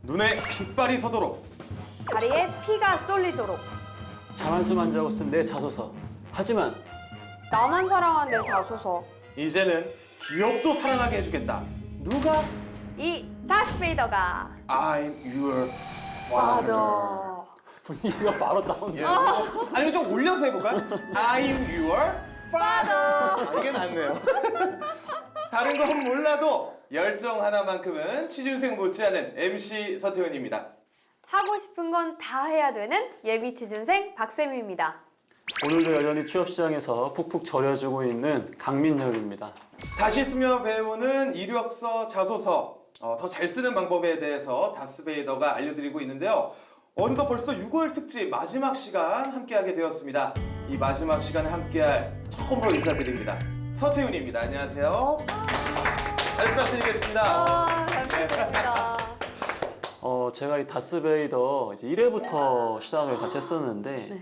눈에 핏발이 서도록. 다리에 피가 쏠리도록. 자만수만 자고 쓴 내 자소서. 하지만 나만 사랑한 내 자소서. 이제는 기업도 사랑하게 해주겠다. 누가? 이 다스베이더가. I'm your father. 맞아. 분위기가 바로 다운돼. 예. 아니면 좀 올려서 해볼까요? I'm your father. 이게 낫네요. 다른 건 몰라도 열정 하나만큼은 취준생 못지않은 MC 서태훈입니다. 하고 싶은 건 다 해야 되는 예비 취준생 박쌤입니다. 오늘도 여전히 취업시장에서 푹푹 절여주고 있는 강민혁입니다. 다시 쓰며 배우는 이력서, 자소서 더 잘 쓰는 방법에 대해서 다스베이더가 알려드리고 있는데요. 어느덧 벌써 6월 특집 마지막 시간 함께하게 되었습니다. 이 마지막 시간에 함께할 처음으로 인사드립니다. 서태훈입니다. 안녕하세요. 잘 부탁드리겠습니다. 잘 부탁드립니다. 제가 이 다스베이더 이제 1회부터 시작을 같이 했었는데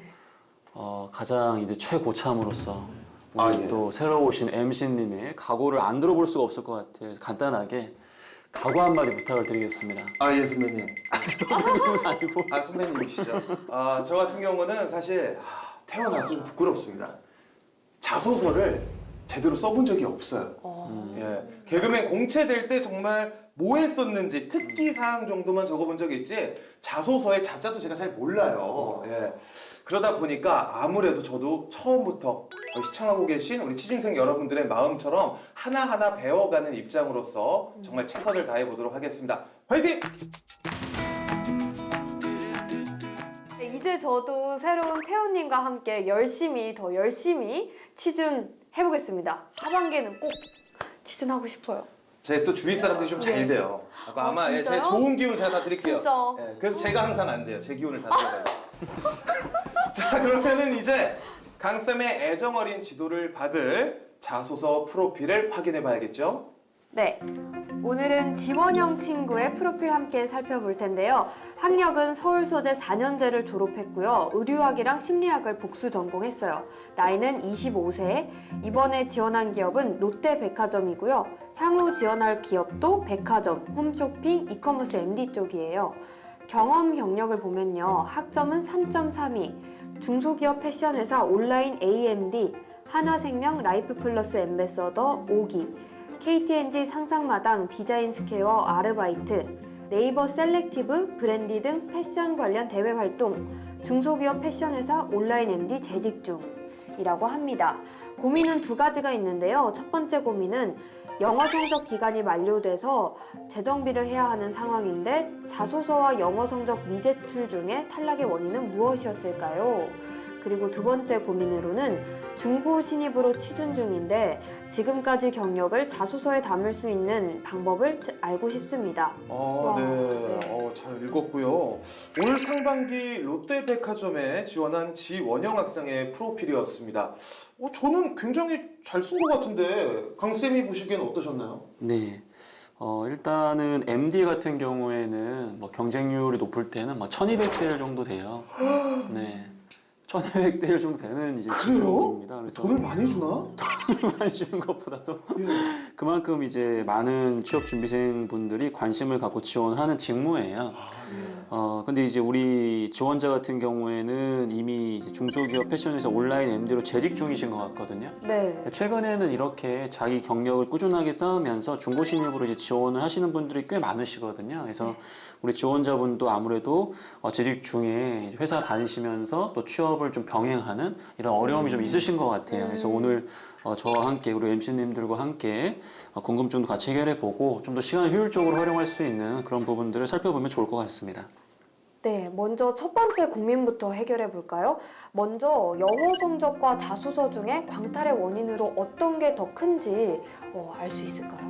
가장 이제 최고참으로서 우리 또 새로 오신 MC님의 각오를 안 들어볼 수가 없을 것 같아요. 그래서 간단하게 각오 한마디 부탁을 드리겠습니다. 예, 선배님. 선배님은 아니고. 선배님이시죠. 저 같은 경우는 사실 태어나서 좀 부끄럽습니다. 자소서를 제대로 써본 적이 없어요. 예, 개그맨 공채될 때 정말 뭐 했었는지 특기사항 정도만 적어본 적이 있지 자소서의 자자도 제가 잘 몰라요. 예, 그러다 보니까 아무래도 저도 처음부터 시청하고 계신 우리 취준생 여러분들의 마음처럼 하나하나 배워가는 입장으로서 정말 최선을 다해보도록 하겠습니다. 화이팅! 네, 이제 저도 새로운 태훈님과 함께 더 열심히 취준해보겠습니다. 하반기에는 꼭 취준하고 싶어요. 제 또 주위 사람들이 좀 잘 돼요. 아마 제 진짜요? 좋은 기운 제가 다 드릴게요. 진짜? 예, 그래서 제가 항상 안 돼요. 제 기운을 다 드려요. 자, 그러면은 이제 강쌤의 애정어린 지도를 받을 자소서 프로필을 확인해 봐야겠죠? 네, 오늘은 지원형 친구의 프로필 함께 살펴볼 텐데요. 학력은 서울 소재 4년제를 졸업했고요. 의류학이랑 심리학을 복수 전공했어요. 나이는 25세, 이번에 지원한 기업은 롯데백화점이고요. 향후 지원할 기업도 백화점, 홈쇼핑, 이커머스 MD 쪽이에요. 경력을 보면요. 학점은 3.32, 중소기업 패션회사 온라인 AMD, 한화생명 라이프플러스 엠베서더 5기, KTNG 상상마당 디자인 스퀘어 아르바이트, 네이버 셀렉티브, 브랜디 등 패션 관련 대외 활동, 중소기업 패션회사 온라인 MD 재직 중이라고 합니다. 고민은 두 가지가 있는데요. 첫 번째 고민은 영어 성적 기간이 만료돼서 재정비를 해야 하는 상황인데 자소서와 영어 성적 미제출 중에 탈락의 원인은 무엇이었을까요? 그리고 두 번째 고민으로는 중고 신입으로 취준 중인데 지금까지 경력을 자소서에 담을 수 있는 방법을 알고 싶습니다. 네. 잘 읽었고요. 올 상반기 롯데백화점에 지원한 지원영 학생의 프로필이었습니다. 저는 굉장히 잘 쓴 것 같은데 강쌤이 보시기에는 어떠셨나요? 네. 일단은 MD 같은 경우에는 뭐 경쟁률이 높을 때는 막 1200대 1 정도 돼요. 네. 1200대 1 정도 되는 이제 직업입니다. 그래서 돈을 많이 주나? 많이 주는 것보다도 예. 그만큼 이제 많은 취업 준비생 분들이 관심을 갖고 지원하는 직무예요. 근데 이제 우리 지원자 같은 경우에는 이미 이제 중소기업 패션에서 온라인 MD로 재직 중이신 것 같거든요. 네. 최근에는 이렇게 자기 경력을 꾸준하게 쌓으면서 중고 신입으로 이제 지원을 하시는 분들이 꽤 많으시거든요. 그래서 우리 지원자분도 아무래도 재직 중에 회사 다니시면서 또 취업을 좀 병행하는 이런 어려움이 좀 있으신 것 같아요. 그래서 오늘 저와 함께 우리 MC님들과 함께 궁금증도 같이 해결해보고 좀 더 시간을 효율적으로 활용할 수 있는 그런 부분들을 살펴보면 좋을 것 같습니다. 네, 먼저 첫 번째 고민부터 해결해 볼까요? 먼저 영어 성적과 자소서 중에 광탈의 원인으로 어떤 게 더 큰지 알 수 있을까요?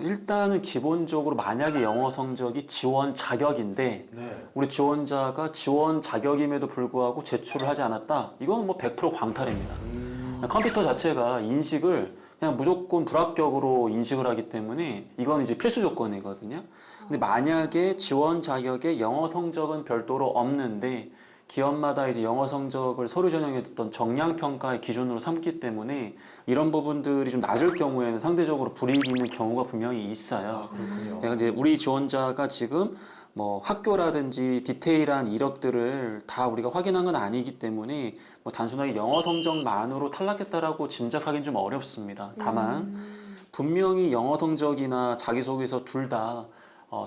일단은 기본적으로 만약에 영어 성적이 지원 자격인데 우리 지원자가 지원 자격임에도 불구하고 제출을 하지 않았다? 이건 뭐 100% 광탈입니다. 컴퓨터 자체가 인식을 그냥 무조건 불합격으로 인식을 하기 때문에 이건 이제 필수 조건이거든요. 근데 만약에 지원 자격에 영어 성적은 별도로 없는데 기업마다 이제 영어 성적을 서류 전형에 어떤 정량 평가의 기준으로 삼기 때문에 이런 부분들이 좀 낮을 경우에는 상대적으로 불이익이 있는 경우가 분명히 있어요. 그렇군요. 근데 우리 지원자가 지금 뭐 학교라든지 디테일한 이력들을 다 우리가 확인한 건 아니기 때문에 뭐 단순하게 영어 성적만으로 탈락했다라고 짐작하기는 좀 어렵습니다. 다만 분명히 영어 성적이나 자기소개서 둘 다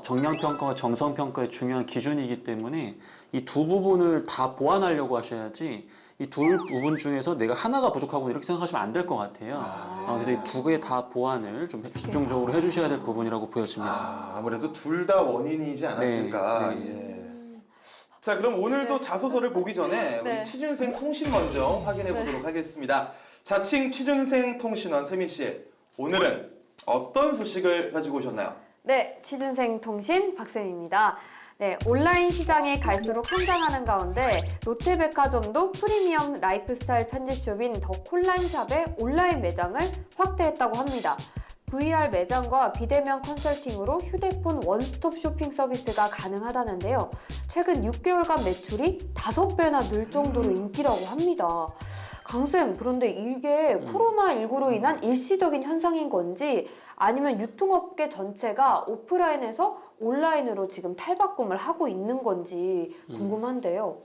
정량평가와 정성평가의 중요한 기준이기 때문에 이 두 부분을 다 보완하려고 하셔야지 이 두 부분 중에서 내가 하나가 부족하고 이렇게 생각하시면 안 될 것 같아요. 그래서 이 두 개 다 보완을 좀 집중적으로 해주셔야 될 부분이라고 보여집니다. 아무래도 둘 다 원인이지 않았을까. 네, 예. 자, 그럼 오늘도 자소서를 보기 전에 우리 네. 취준생 통신 먼저 확인해 보도록 하겠습니다. 자칭 취준생 통신원 세민 씨, 오늘은 어떤 소식을 가지고 오셨나요? 네, 취준생 통신 박쌤입니다. 네, 온라인 시장이 갈수록 성장하는 가운데 롯데백화점도 프리미엄 라이프스타일 편집숍인 더 콜란샵의 온라인 매장을 확대했다고 합니다. VR 매장과 비대면 컨설팅으로 휴대폰 원스톱 쇼핑 서비스가 가능하다는데요. 최근 6개월간 매출이 5배나 늘 정도로 인기라고 합니다. 강쌤, 그런데 이게 코로나19로 인한 일시적인 현상인 건지 아니면 유통업계 전체가 오프라인에서 온라인으로 지금 탈바꿈을 하고 있는 건지 궁금한데요.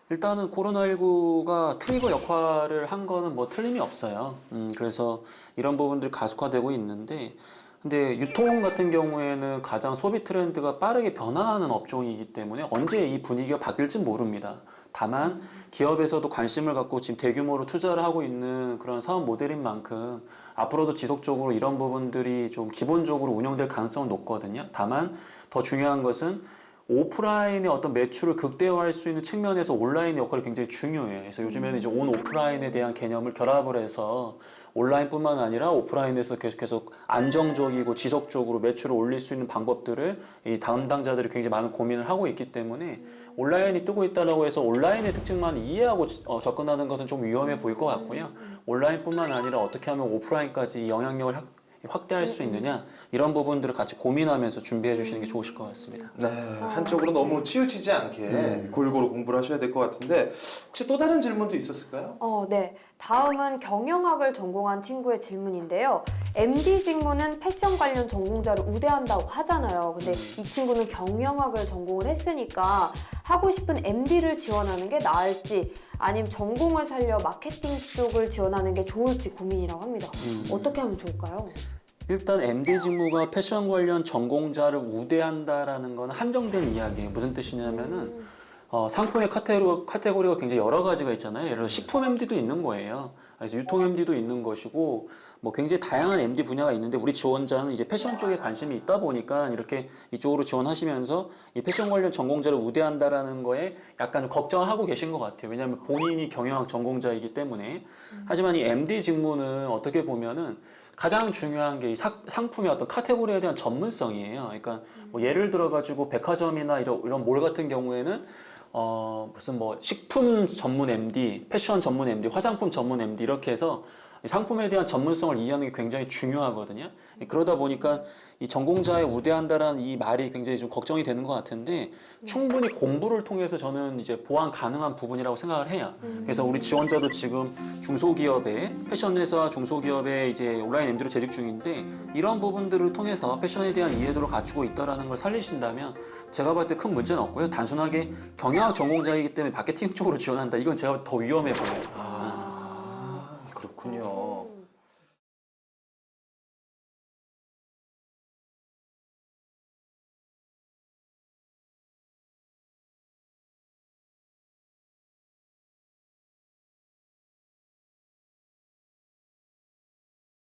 일단은 코로나19가 트리거 역할을 한 거는 뭐 틀림이 없어요. 그래서 이런 부분들이 가속화되고 있는데, 근데 유통 같은 경우에는 가장 소비 트렌드가 빠르게 변화하는 업종이기 때문에 언제 이 분위기가 바뀔지 모릅니다. 다만 기업에서도 관심을 갖고 지금 대규모로 투자를 하고 있는 그런 사업 모델인 만큼 앞으로도 지속적으로 이런 부분들이 좀 기본적으로 운영될 가능성은 높거든요. 다만 더 중요한 것은 오프라인의 어떤 매출을 극대화할 수 있는 측면에서 온라인의 역할이 굉장히 중요해요. 그래서 요즘에는 이제 온 오프라인에 대한 개념을 결합을 해서 온라인뿐만 아니라 오프라인에서 계속해서 안정적이고 지속적으로 매출을 올릴 수 있는 방법들을 이 담당자들이 굉장히 많은 고민을 하고 있기 때문에 온라인이 뜨고 있다고 해서 온라인의 특징만 이해하고 접근하는 것은 좀 위험해 보일 것 같고요. 온라인뿐만 아니라 어떻게 하면 오프라인까지 영향력을 확대할 수 있느냐, 이런 부분들을 같이 고민하면서 준비해 주시는 게 좋으실 것 같습니다. 네, 한쪽으로 너무 치우치지 않게 골고루 공부를 하셔야 될 것 같은데 혹시 또 다른 질문도 있었을까요? 네. 다음은 경영학을 전공한 친구의 질문인데요. MD 직무는 패션 관련 전공자를 우대한다고 하잖아요. 근데 이 친구는 경영학을 전공을 했으니까 하고 싶은 MD를 지원하는 게 나을지 아니면 전공을 살려 마케팅 쪽을 지원하는 게 좋을지 고민이라고 합니다. 어떻게 하면 좋을까요? 일단 MD 직무가 패션 관련 전공자를 우대한다라는 건 한정된 이야기예요. 무슨 뜻이냐면은 상품의 카테고리가 굉장히 여러 가지가 있잖아요. 예를 들어 식품 MD도 있는 거예요. 그래서 유통 MD도 있는 것이고 뭐 굉장히 다양한 MD 분야가 있는데 우리 지원자는 이제 패션 쪽에 관심이 있다 보니까 이렇게 이쪽으로 지원하시면서 이 패션 관련 전공자를 우대한다라는 거에 약간 좀 걱정을 하고 계신 것 같아요. 왜냐하면 본인이 경영학 전공자이기 때문에. 하지만 이 MD 직무는 어떻게 보면은 가장 중요한 게 이 상품의 어떤 카테고리에 대한 전문성이에요. 그러니까 뭐 예를 들어 가지고 백화점이나 이런 몰 같은 경우에는 무슨 뭐 식품 전문 MD, 패션 전문 MD, 화장품 전문 MD 이렇게 해서 상품에 대한 전문성을 이해하는 게 굉장히 중요하거든요. 그러다 보니까 이 전공자에 우대한다라는 이 말이 굉장히 좀 걱정이 되는 것 같은데 충분히 공부를 통해서 저는 이제 보완 가능한 부분이라고 생각을 해요. 그래서 우리 지원자도 지금 중소기업에 패션 회사 중소기업에 이제 온라인 MD로 재직 중인데 이런 부분들을 통해서 패션에 대한 이해도를 갖추고 있다라는 걸 살리신다면 제가 봤을 때 큰 문제는 없고요. 단순하게 경영학 전공자이기 때문에 마케팅 쪽으로 지원한다. 이건 제가 더 위험해 보여요. 그렇군요.